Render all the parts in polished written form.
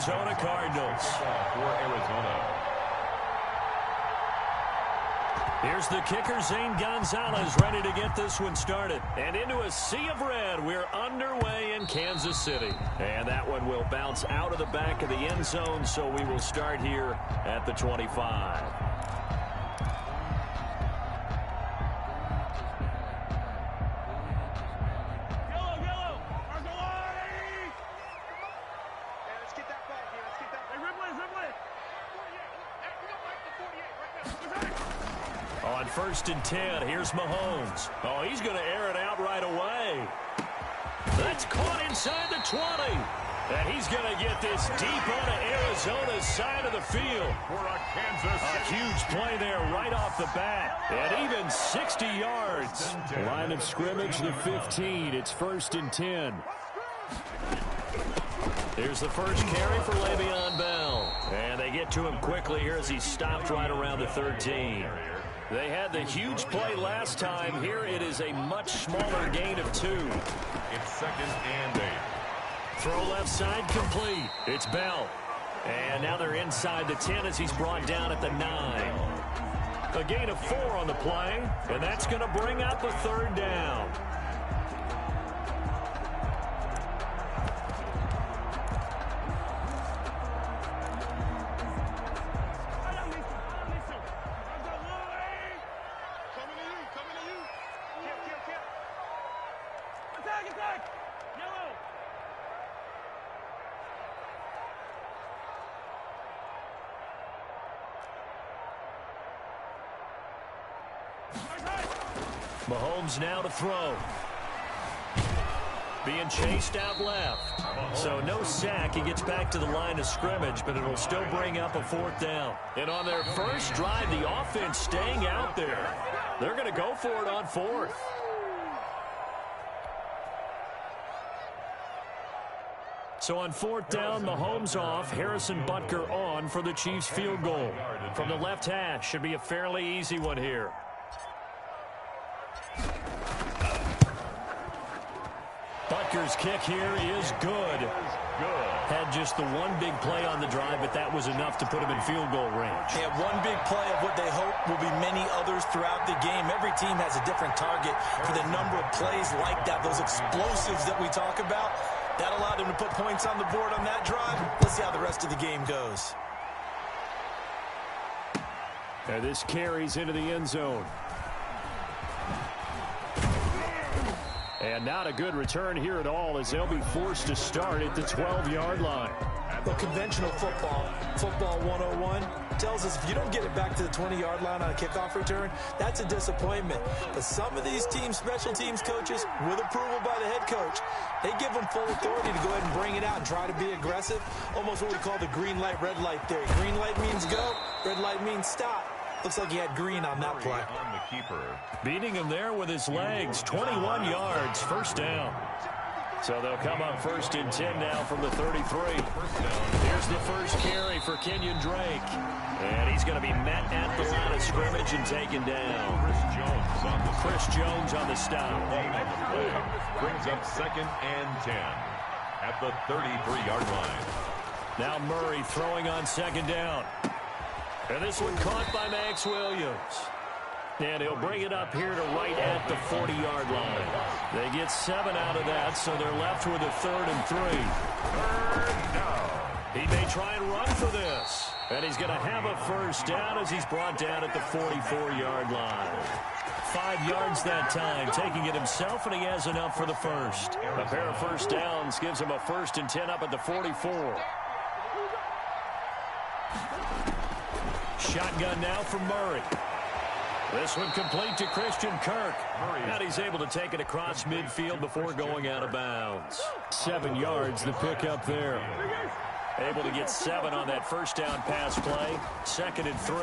Arizona Cardinals. For Arizona. Here's the kicker, Zane Gonzalez, ready to get this one started. And into a sea of red, we're underway in Kansas City. And that one will bounce out of the back of the end zone, so we will start here at the 25. On 1st and 10, here's Mahomes. Oh, he's going to air it out right away. That's caught inside the 20. And he's going to get this deep onto Arizona's side of the field. A huge play there right off the bat. And even 60 yards. Line of scrimmage, the 15. It's 1st and 10. Here's the first carry for Le'Veon Bell. And they get to him quickly here as he stopped right around the 13. They had the huge play last time. Here it is a much smaller gain of 2. It's 2nd and 8. Throw left side complete. It's Bell. And now they're inside the 10 as he's brought down at the 9. A gain of 4 on the play. And that's going to bring up a 3rd down. Mahomes now to throw. Being chased out left. So no sack. He gets back to the line of scrimmage, but it'll still bring up a 4th down. And on their first drive, the offense staying out there. They're going to go for it on 4th. So on 4th down, Mahomes off, Harrison Butker on for the Chiefs field goal. From the left hash, should be a fairly easy one here. Butker's kick here is good. Had just the one big play on the drive, but that was enough to put him in field goal range. They have one big play of what they hope will be many others throughout the game. Every team has a different target for the number of plays like that, those explosives that we talk about. That allowed them to put points on the board on that drive. Let's see how the rest of the game goes. And this carries into the end zone. And not a good return here at all as they'll be forced to start at the 12-yard line. Well, conventional football 101, tells us if you don't get it back to the 20-yard line on a kickoff return, that's a disappointment. But some of these teams, special teams coaches, with approval by the head coach, they give them full authority to go ahead and bring it out and try to be aggressive. Almost what we call the green light, red light theory. Green light means go, red light means stop. Looks like he had green on that play. On the keeper. Beating him there with his legs. 21 yards, 1st down. So they'll come up 1st and 10 now from the 33. Here's the first carry for Kenyon Drake. And he's going to be met at the line of scrimmage and taken down. Chris Jones on the stop. Brings up 2nd and 10 at the 33-yard line. Now Murray throwing on 2nd down. And this one caught by Max Williams. And he'll bring it up here to right at the 40-yard line. They get 7 out of that, so they're left with a 3rd and 3. 3rd down. He may try and run for this. And he's going to have a 1st down as he's brought down at the 44-yard line. 5 yards that time, taking it himself, and he has enough for the 1st. A pair of 1st downs gives him a 1st and 10 up at the 44. Shotgun now for Murray. This one complete to Christian Kirk. And he's able to take it across midfield before going out of bounds. 7 yards, the pickup there. Able to get 7 on that 1st down pass play. 2nd and 3.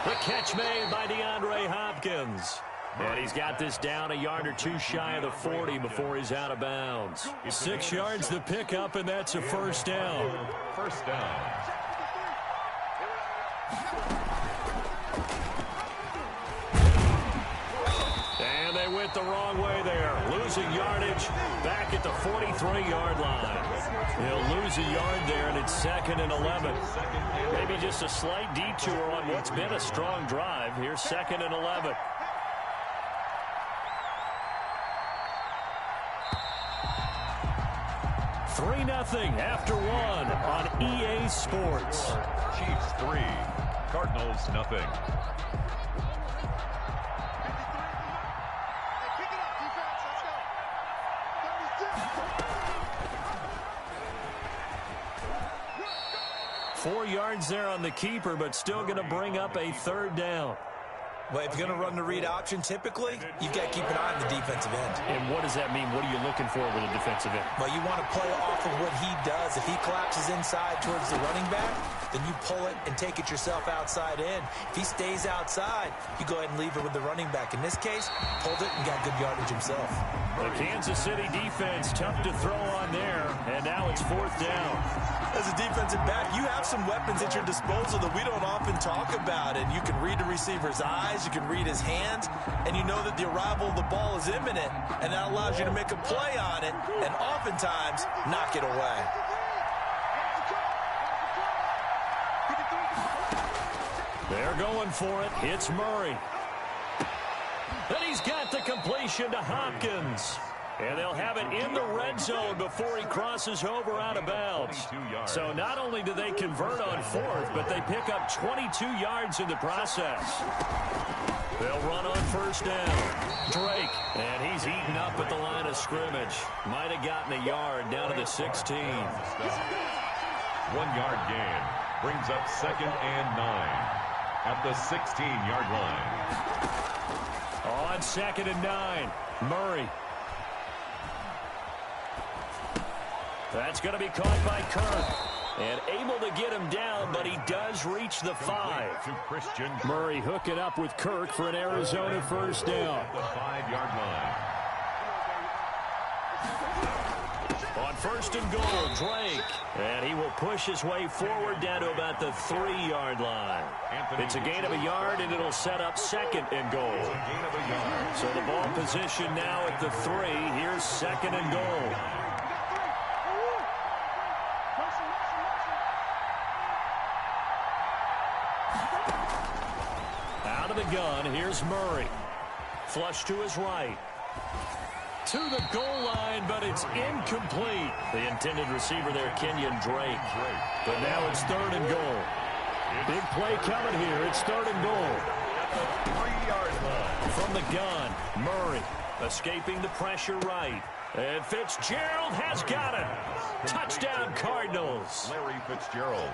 The catch made by DeAndre Hopkins. And he's got this down a yard or 2 shy of the 40 before he's out of bounds. 6 yards, the pickup, and that's a 1st down. 1st down. And they went the wrong way there. losing yardage back at the 43-yard line. He'll lose a yard there, and it's 2nd and 11. Maybe just a slight detour on what's been a strong drive. Here's 2nd and 11. Three 0 after one on EA Sports. Chiefs 3, Cardinals 0. Four yards there on the keeper, but still going to bring up a 3rd down. Well, if you're going to run the read option, typically, you've got to keep an eye on the defensive end. And what does that mean? What are you looking for with a defensive end? Well, you want to play off of what he does. If he collapses inside towards the running back, then you pull it and take it yourself outside in. If he stays outside, you go ahead and leave it with the running back. In this case, pulled it and got good yardage himself. The Kansas City defense, tough to throw on there, and now it's 4th down. As a defensive back, you have some weapons at your disposal that we don't often talk about. And you can read the receiver's eyes, you can read his hands, and you know that the arrival of the ball is imminent, and that allows you to make a play on it and oftentimes knock it away. They're going for it. It's Murray. And he's got the completion to Hopkins. And they'll have it in the red zone before he crosses over out of bounds. So not only do they convert on 4th, but they pick up 22 yards in the process. They'll run on 1st down. Drake, and he's eaten up at the line of scrimmage. Might have gotten a yard down to the 16. 1 yard gain brings up 2nd and 9 at the 16-yard line. On 2nd and 9, Murray. That's going to be caught by Kirk. And able to get him down, but he does reach the 5. Murray hooking up with Kirk for an Arizona 1st down. The 5-yard line. On 1st and goal, Drake. And he will push his way forward down to about the 3-yard line. It's a gain of a yard, and it'll set up 2nd and goal. So the ball position now at the 3. Here's 2nd and goal. Out of the gun, here's Murray. Flush to his right. To the goal line, but it's incomplete. The intended receiver there, Kenyon Drake. But now it's 3rd and goal. Big play coming here. It's 3rd and goal. 3-yard line. From the gun, Murray escaping the pressure right. And Fitzgerald has got it. Touchdown, Cardinals. Larry Fitzgerald.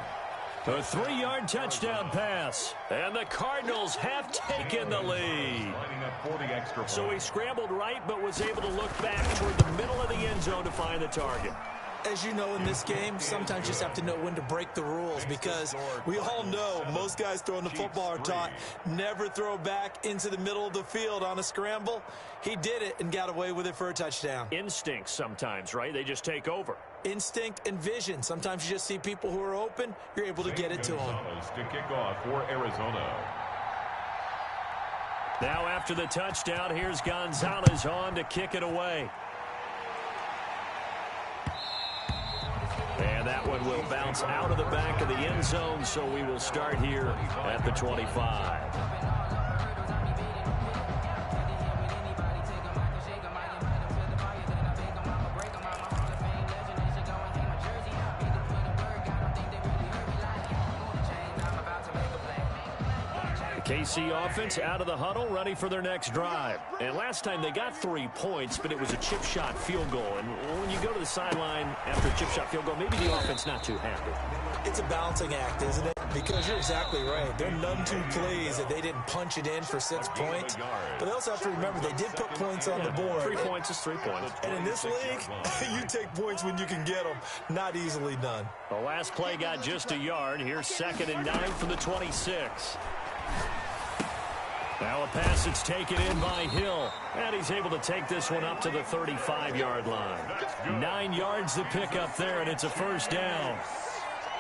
A 3-yard touchdown pass. And the Cardinals have taken the lead. Lining up for the extra point. So he scrambled right, but was able to look back toward the middle of the end zone to find the target. As you know, in this game, sometimes you just have to know when to break the rules, because we all know most guys throwing the football are taught never throw back into the middle of the field on a scramble. He did it and got away with it for a touchdown. Instincts sometimes, right? They just take over. Instinct and vision. Sometimes you just see people who are open, you're able to get it to them. To kick off for Arizona. Now after the touchdown, here's Gonzalez on to kick it away. And that one will bounce out of the back of the end zone, so we will start here at the 25. KC offense out of the huddle, ready for their next drive. And last time they got 3 points, but it was a chip shot field goal. And when you go to the sideline after a chip shot field goal, maybe the offense not too happy. It's a balancing act, isn't it? Because you're exactly right. There are none too plays that they didn't punch it in for 6 points. But they also have to remember they did put points on the board. 3 points is 3 points. And in this league, you take points when you can get them. Not easily done. The last play got just a yard. Here's 2nd and 9 from the 26. Now a pass that's taken in by Hill. And he's able to take this one up to the 35-yard line. 9 yards to pick up there, and it's a 1st down.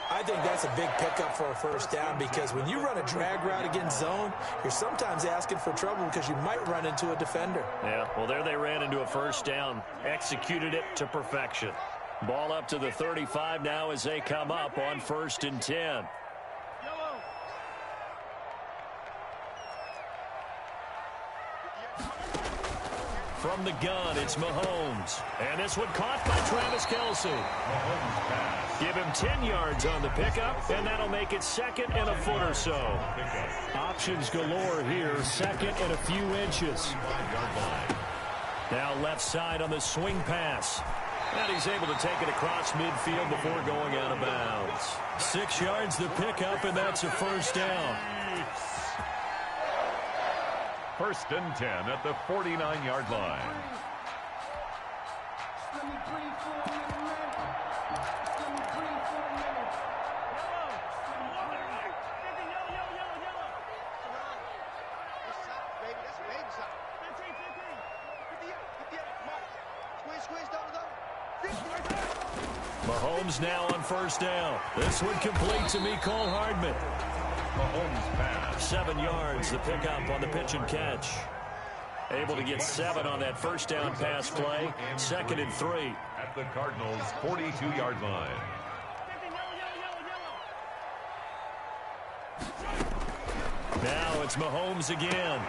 I think that's a big pickup for a first down because when you run a drag route against zone, you're sometimes asking for trouble because you might run into a defender. Yeah, well, there they ran into a first down. Executed it to perfection. Ball up to the 35 now as they come up on 1st and 10. From the gun, it's Mahomes. And this one caught by Travis Kelce. Give him 10 yards on the pickup, and that'll make it 2nd and a foot or so. Options galore here, 2nd and a few inches. Now left side on the swing pass. And he's able to take it across midfield before going out of bounds. 6 yards the pickup, and that's a first down. 1st and 10 at the 49-yard line. Mahomes now on 1st down. This one complete to Mecole Hardman. Mahomes pass. 7 yards, the pickup on the pitch and catch. Able to get 7 on that first down pass play. 2nd and 3. At the Cardinals' 42-yard line. Now it's Mahomes again.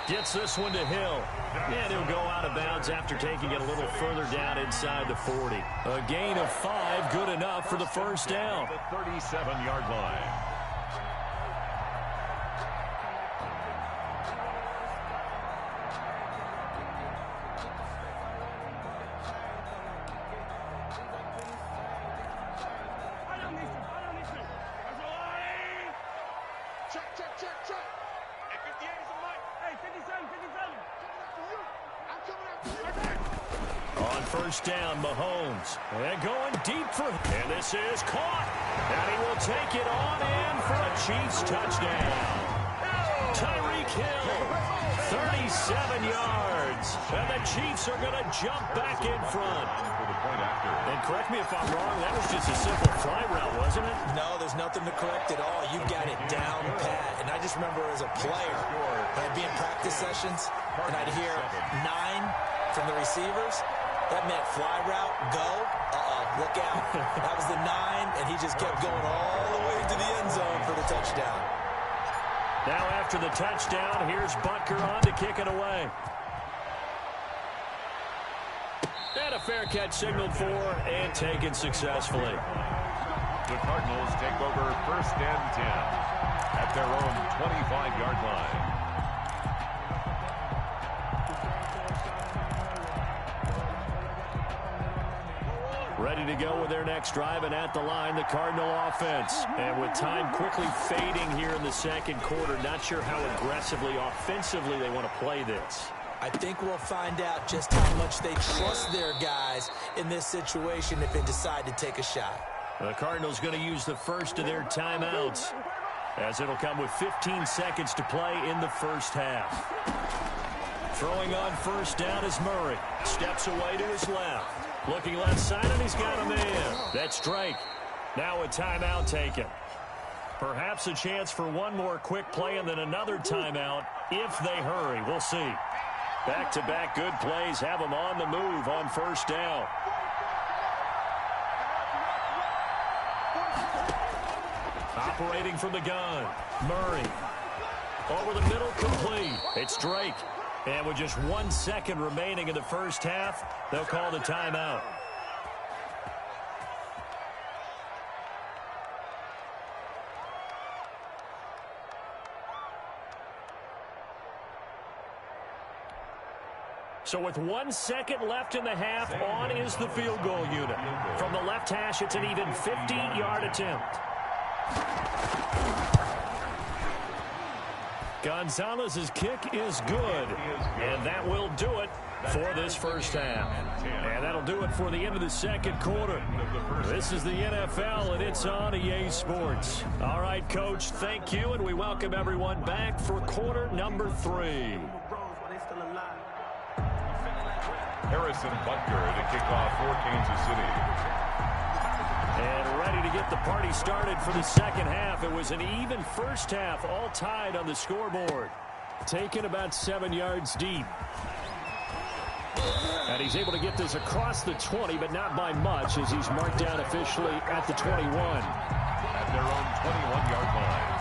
Gets this one to Hill. And he'll go out of bounds after taking it a little further down inside the 40. A gain of 5, good enough for the first down. The 37-yard line. On 1st down, Mahomes. And going deep for him. And this is caught. And he will take it on in for a Chiefs touchdown. Tyreek Hill, 37 yards. And the Chiefs are going to jump back in front. And correct me if I'm wrong, that was just a simple fly route, wasn't it? No, there's nothing to correct at all. You got it down pat. And I just remember as a player, when I'd be in practice sessions, and I'd hear 9 from the receivers, that meant fly route, go, look out. That was the 9, and he just kept going all the way to the end zone for the touchdown. Now after the touchdown, here's Butker on to kick it away. And a fair catch signaled for and taken successfully. The Cardinals take over 1st and 10 at their own 25-yard line. Ready to go with their next drive, and at the line, the Cardinal offense. And with time quickly fading here in the 2nd quarter, not sure how aggressively, offensively they want to play this. I think we'll find out just how much they trust their guys in this situation if they decide to take a shot. The Cardinals going to use the first of their timeouts, as it'll come with 15 seconds to play in the first half. Throwing on 1st down is Murray. Steps away to his left. Looking left side, and he's got a man. That's Drake. Now a timeout taken. Perhaps a chance for one more quick play and then another timeout if they hurry. We'll see. Back-to-back good plays have them on the move on 1st down. Operating from the gun, Murray. Over the middle, complete. It's Drake. And with just 1 second remaining in the first half, they'll call the timeout. So with 1 second left in the half, on is the field goal unit. From the left hash, it's an even 50-yard attempt. Gonzalez's kick is good, and that will do it for this first half. And that'll do it for the end of the 2nd quarter. This is the NFL, and it's on EA Sports. All right, Coach, thank you, and we welcome everyone back for quarter number 3. Harrison Butker to kick off for Kansas City. And ready to get get the party started for the second half. It was an even first half, all tied on the scoreboard. Taken about 7 yards deep. And he's able to get this across the 20, but not by much, as he's marked down officially at the 21. At their own 21-yard line.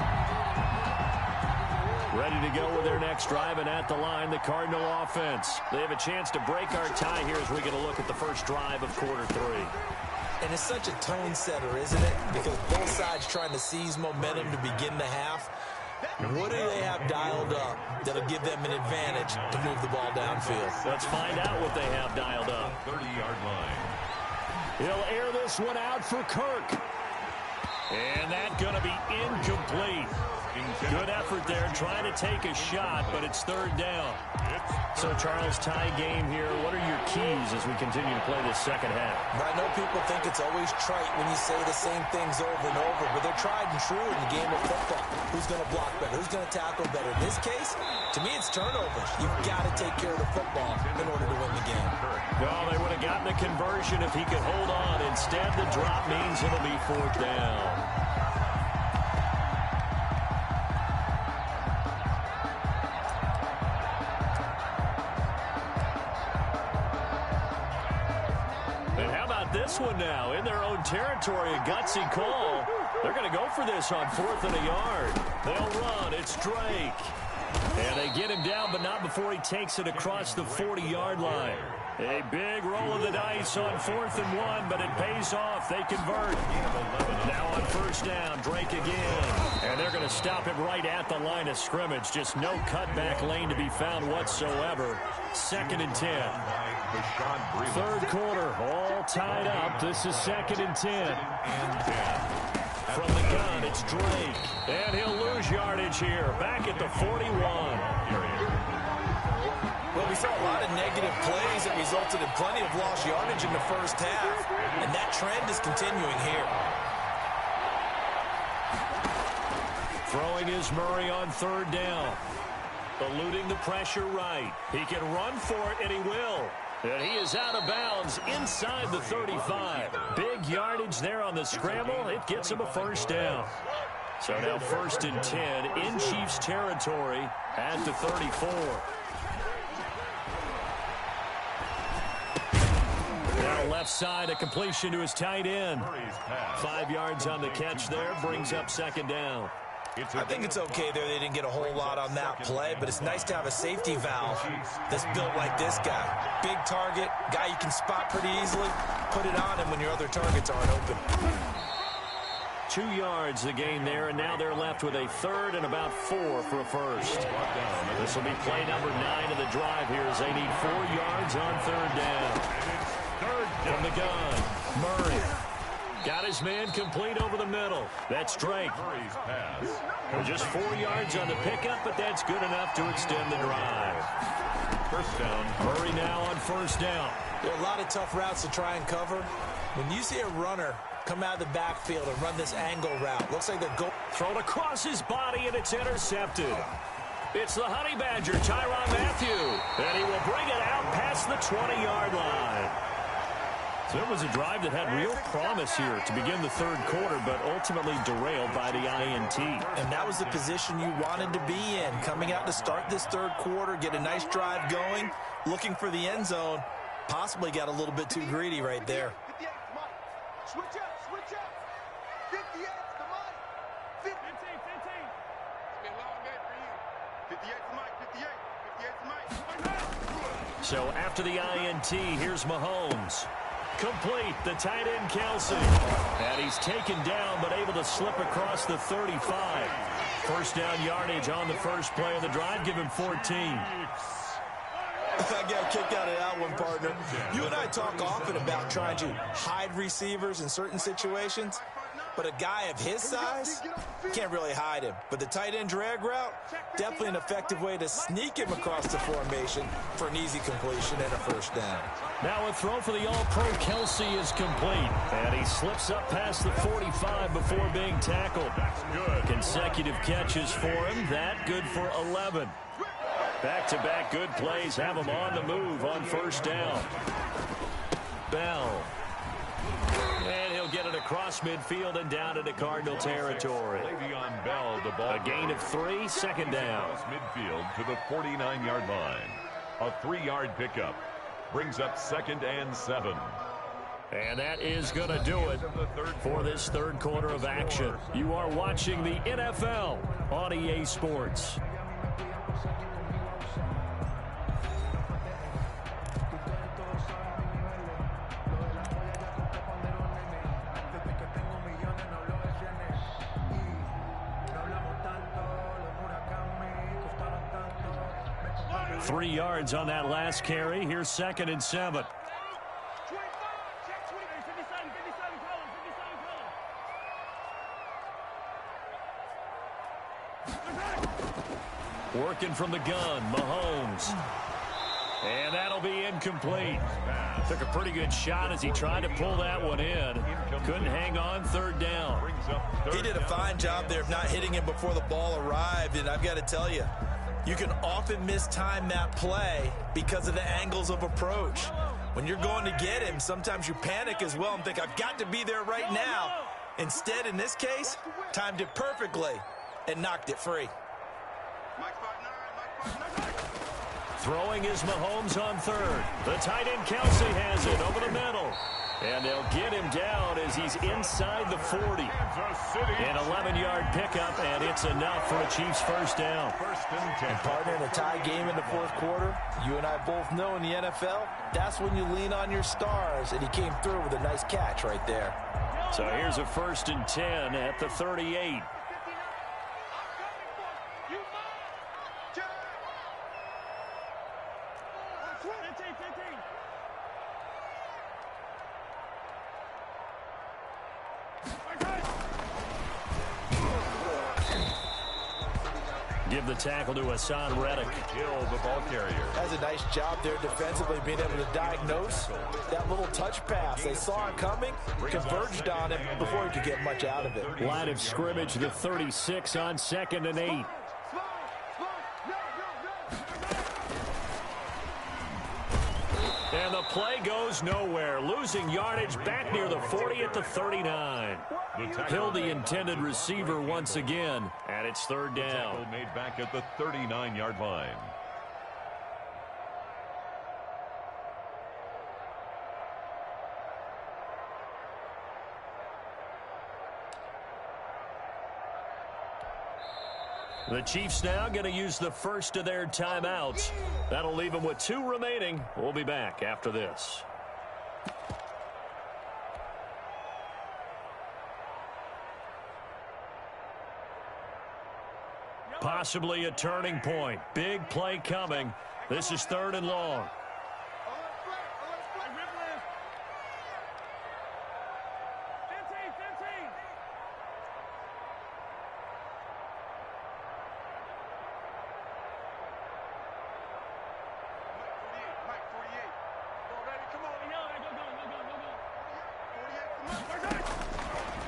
Ready to go with their next drive, and at the line, the Cardinal offense. They have a chance to break our tie here as we get a look at the first drive of quarter 3. And it's such a tone setter, isn't it? Because both sides trying to seize momentum to begin the half. What do they have dialed up that'll give them an advantage to move the ball downfield? Let's find out what they have dialed up. 30-yard line. He'll air this one out for Kirk. And that's going to be incomplete. Good effort there, trying to take a shot, but it's third down. So, Charles, tie game here. What are your keys as we continue to play this second half? I know people think it's always trite when you say the same things over and over, but they're tried and true in the game of football. Who's going to block better? Who's going to tackle better? In this case, to me, it's turnovers. You've got to take care of the football in order to win the game. Well, they would have gotten the conversion if he could hold on. Instead, the drop means it'll be fourth down. This one now in their own territory, a gutsy call. They're going to go for this on 4th and a yard. They'll run. It's Drake. And they get him down, but not before he takes it across the 40-yard line. A big roll of the dice on 4th and 1, but it pays off. They convert. Now on first down, Drake again. And they're going to stop him right at the line of scrimmage. Just no cutback lane to be found whatsoever. 2nd and 10. Third quarter, all tied up. This is 2nd and 10. From the gun, it's Drake. And he'll lose yardage here. Back at the 41. Well, we saw a lot of negative plays that resulted in plenty of lost yardage in the first half. And that trend is continuing here. Throwing is Murray on third down. Eluding the pressure right. He can run for it, and he will. And he is out of bounds inside the 35. Big yardage there on the scramble. It gets him a first down. So now 1st and 10 in Chiefs territory at the 34. Now left side, a completion to his tight end. 5 yards on the catch there, brings up 2nd down. I think it's okay there. They didn't get a whole lot on that play, but it's nice to have a safety valve that's built like this guy. Big target, guy you can spot pretty easily. Put it on him when your other targets aren't open. 2 yards the gain there, and now they're left with a 3rd and about 4 for a first. This will be play number 9 of the drive here as they need 4 yards on 3rd down. From the gun, Murray. Got his man complete over the middle. That's Drake. Well, just 4 yards on the pickup, but that's good enough to extend the drive. First down. Murray now on first down. There are a lot of tough routes to try and cover. When you see a runner come out of the backfield and run this angle route, looks like they're going. Thrown across his body, and it's intercepted. It's the Honey Badger, Tyrann Mathieu. And he will bring it out past the 20-yard line. So it was a drive that had real promise here to begin the third quarter, but ultimately derailed by the INT. And that was the position you wanted to be in. Coming out to start this third quarter, get a nice drive going, looking for the end zone. Possibly got a little bit too greedy right there. Switch up, switch up. 58, come on. 15. It's been a long day for you. 58 to Mike, 58 to Mike. So after the INT, here's Mahomes. Complete, the tight end Kelsey. And he's taken down, but able to slip across the 35. First down yardage on the first play of the drive. Give him 14. I got kicked out of that one, partner. You and I talk often about trying to hide receivers in certain situations, but a guy of his size can't really hide him. But the tight end drag route, definitely an effective way to sneak him across the formation for an easy completion and a first down. Now a throw for the All-Pro Kelsey is complete. And he slips up past the 45 before being tackled. Consecutive catches for him. That good for 11. Back-to-back good plays have him on the move on first down. Bell. And he'll get it across midfield and down into Cardinal territory. Le'Veon Bell, the ball. A gain of 3, second down. Across midfield to the 49-yard line. A 3-yard pickup brings up 2nd and 7. And that is going to do it for this third quarter of action. You are watching the NFL on EA Sports. Three yards on that last carry. Here's 2nd and 7. Working from the gun, Mahomes. And that'll be incomplete. Took a pretty good shot as he tried to pull that one in. Couldn't hang on, 3rd down. He did a fine job there of not hitting him before the ball arrived, and I've got to tell you, you can often mistime that play because of the angles of approach. When you're going to get him, sometimes you panic as well and think, I've got to be there right now. Instead, in this case, timed it perfectly and knocked it free. Throwing is Mahomes on 3rd. The tight end Kelsey has it over the middle. And they'll get him down as he's inside the 40. An 11-yard pickup, and it's enough for a Chiefs first down. And partner, in a tie game in the fourth quarter, you and I both know in the NFL, that's when you lean on your stars, and he came through with a nice catch right there. So here's a 1st and 10 at the 38. Give the tackle to Hassan Reddick. Hill, the ball carrier. Has a nice job there defensively, being able to diagnose that little touch pass. They saw it coming, converged on him before he could get much out of it. Line of scrimmage, the 36 on 2nd and 8. And the play goes nowhere. Losing yardage back near the 40 at the 39. Hill, the intended receiver once again, and it's 3rd down. Made back at the 39-yard line. The Chiefs now going to use the first of their timeouts. That'll leave them with 2 remaining. We'll be back after this. Possibly a turning point. Big play coming. This is 3rd and long.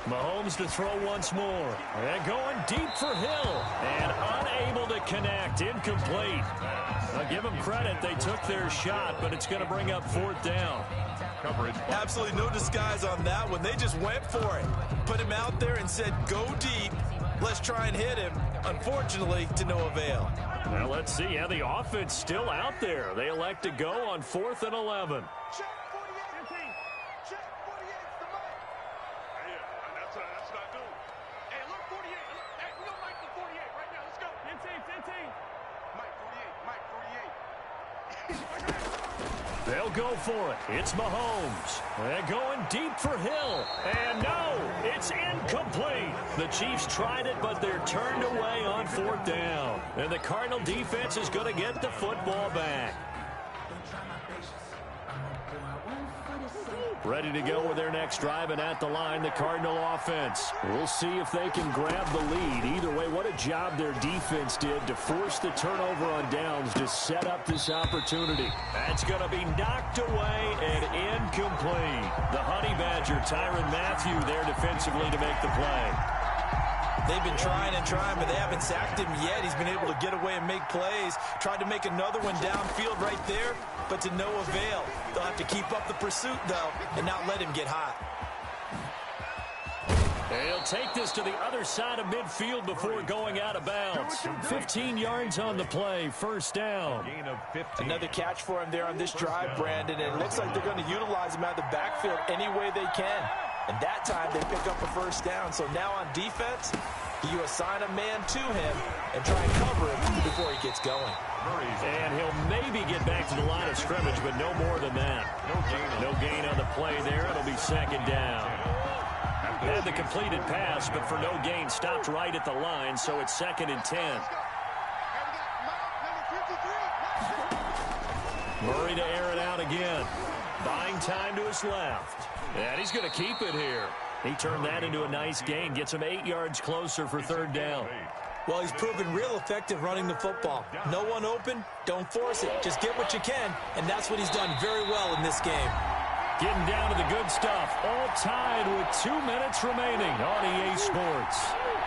Mahomes to throw once more. And going deep for Hill. And unable to connect. Incomplete. I'll give them credit. They took their shot, but it's going to bring up 4th down. Coverage. Absolutely no disguise on that one. They just went for it. Put him out there and said, go deep. Let's try and hit him. Unfortunately, to no avail. Now let's see how the offense still out there. They elect to go on 4th and 11. They'll go for it. It's Mahomes. They're going deep for Hill. And no, it's incomplete. The Chiefs tried it, but they're turned away on 4th down. And the Cardinal defense is going to get the football back. Ready to go with their next drive, and at the line, the Cardinal offense. We'll see if they can grab the lead. Either way, what a job their defense did to force the turnover on downs to set up this opportunity. That's going to be knocked away and incomplete. The Honey Badger, Tyrann Mathieu, there defensively to make the play. They've been trying and trying, but they haven't sacked him yet. He's been able to get away and make plays. Tried to make another one downfield right there, but to no avail. They'll have to keep up the pursuit, though, and not let him get hot. And he'll take this to the other side of midfield before going out of bounds. 15 yards on the play, first down. Gain of 15. Another catch for him there on this drive, Brandon, and it looks like they're going to utilize him out of the backfield any way they can. And that time they pick up a first down. So now on defense, you assign a man to him and try and cover him before he gets going. And he'll maybe get back to the line of scrimmage, but no more than that. No gain on the play there. It'll be second down. Had the completed pass, but for no gain, stopped right at the line, so it's 2nd and 10. Murray to air it out again. Buying time to his left. And he's going to keep it here. He turned that into a nice gain, gets him 8 yards closer for third down. Well, he's proven real effective running the football. No one open, don't force it. Just get what you can, and that's what he's done very well in this game. Getting down to the good stuff. All tied with 2 minutes remaining on EA Sports.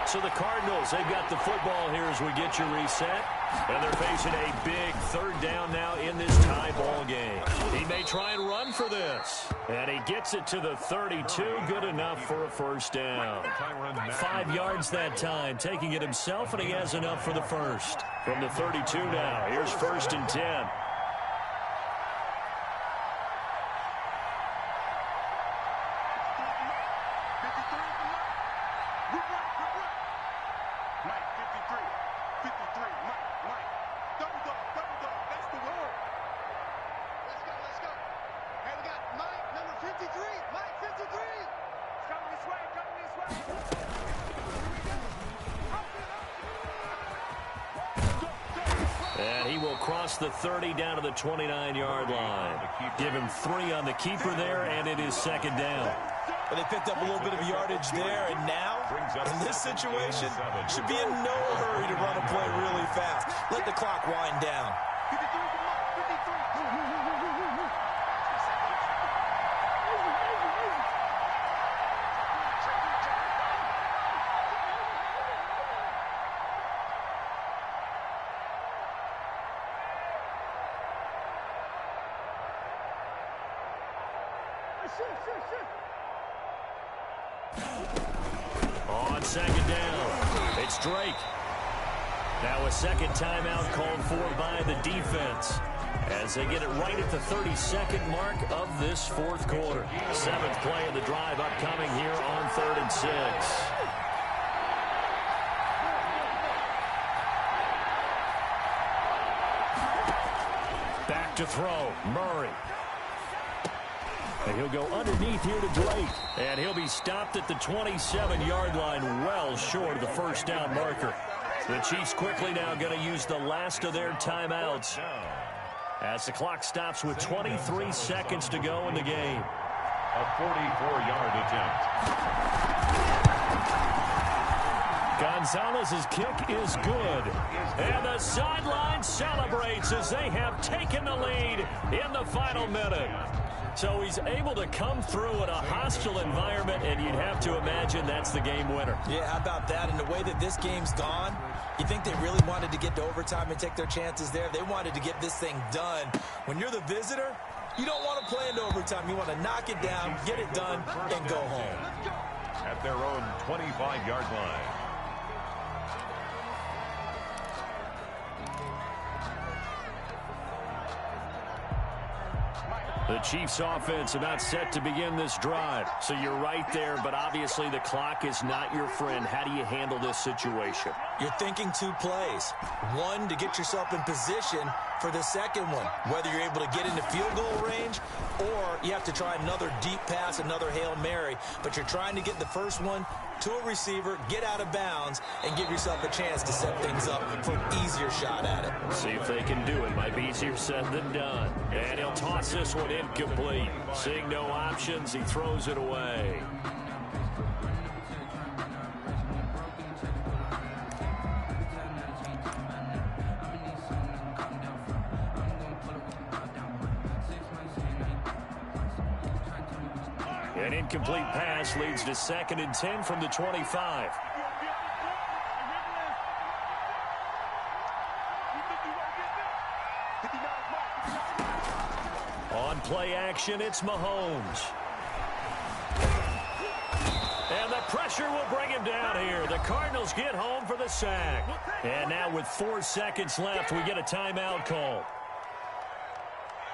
So the Cardinals, they've got the football here as we get you reset. And they're facing a big third down now in this tie ball game. He may try and run for this. And he gets it to the 32. Good enough for a first down. 5 yards that time, taking it himself, and he has enough for the first. From the 32 now, here's 1st and 10. And he will cross the 30 down to the 29-yard line. Give him 3 on the keeper there, and it is second down. Well, they picked up a little bit of yardage there, and now, in this situation, should be in no hurry to run a play really fast. Let the clock wind down. On second down, it's Drake. Now a second timeout called for by the defense as they get it right at the 32nd mark of this fourth quarter. 7th play of the drive upcoming here on 3rd and 6. Back to throw, Murray. And he'll go underneath here to Drake. And he'll be stopped at the 27-yard line, well short of the first down marker. The Chiefs quickly now going to use the last of their timeouts as the clock stops with 23 seconds to go in the game. A 44-yard attempt. Gonzalez's kick is good. And the sideline celebrates as they have taken the lead in the final minute. So he's able to come through in a hostile environment, and you'd have to imagine that's the game winner. Yeah, how about that? And the way that this game's gone, you think they really wanted to get to overtime and take their chances there? They wanted to get this thing done. When you're the visitor, you don't want to play into overtime. You want to knock it down, get it done, and go home. At their own 25-yard line. The Chiefs offense about set to begin this drive. So you're right there, but obviously the clock is not your friend. How do you handle this situation? You're thinking 2 plays. One, to get yourself in position for the second one, whether you're able to get into field goal range or you have to try another deep pass, another Hail Mary. But you're trying to get the first one to a receiver, get out of bounds, and give yourself a chance to set things up for an easier shot at it. See if they can do it. Might be easier said than done. And he'll toss this one incomplete. Seeing no options, he throws it away. An incomplete pass leads to 2nd and 10 from the 25. On play action, it's Mahomes. And the Pressure will bring him down here. The Cardinals get home for the sack. And now with 4 seconds left, we get a timeout call.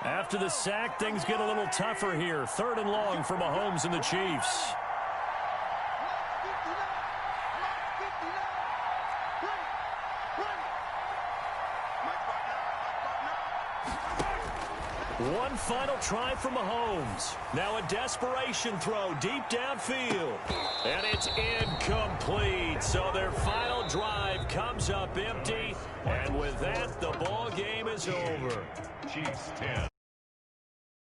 After the sack, things get a little tougher here. 3rd and long for Mahomes and the Chiefs. One final try for Mahomes. Now a desperation throw deep downfield. And it's incomplete. So their final drive comes up empty. And with that, the ball game is over. Chiefs 10.